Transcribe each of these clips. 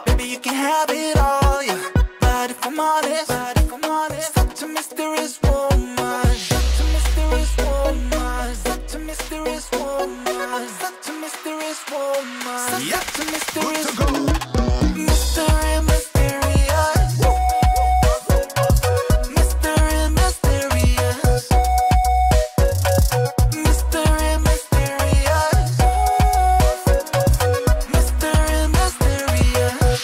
Baby, you can have it all, yeah. But if I'm honest, such a mysterious woman. Such a mysterious woman. Such a mysterious woman. Such a mysterious woman. Such a mysterious woman. Mystery, mysterious. Mystery, mysterious. Mystery, mysterious. Mystery, mysterious.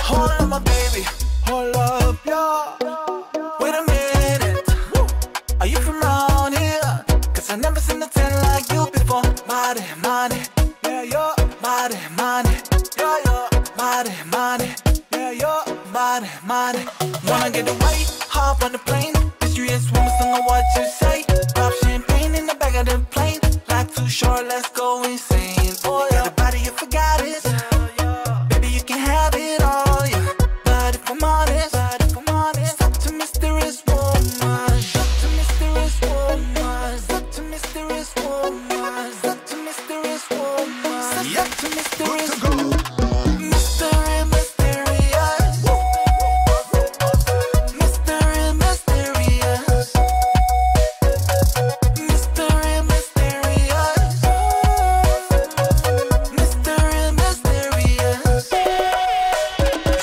Hold up, my baby. Hold up, yeah. Wait a minute. Are you from around here? Cause I never seen a 10 like you before. Money, money. Yeah, yeah. Money, money. Yeah, yeah. Money, money. Yeah, yeah. Money, money. Wanna get away? Hop on the plane. Mysterious woman, song of what you say. Pop champagne in the back of the plane. Life too short, let's go insane. Oh, yeah. Got a body, you forgot it. Baby, you can have it all, yeah. But if I'm honest, such a mysterious woman. Such a mysterious woman. Such a mysterious woman. Such a mysterious woman. Such a mysterious woman. Mystery, mysterious. Mystery, mysterious. Mystery, mysterious. Mystery, mysterious.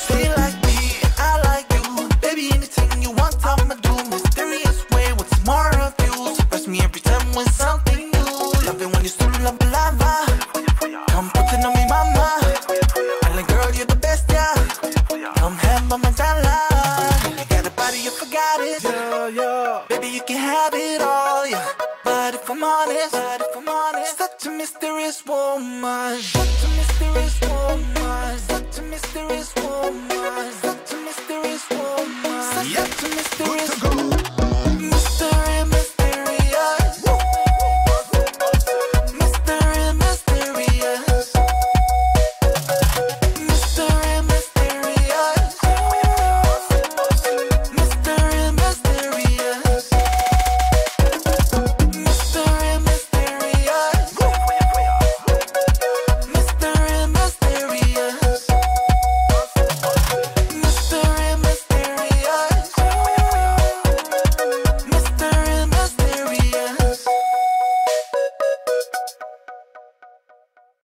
Stay like me, I like you. Baby, anything you want, I'ma do. Mysterious way, what's more of you? Surprise me every time with something new. Love it when you still love lava. Come put it on me, mama. Island girl, you're the best, yeah. Come have my mandala. You got a body, you forgot it. Yeah, yeah. Baby, you can have it all, yeah. But if I'm honest, such a mysterious woman. Such a mysterious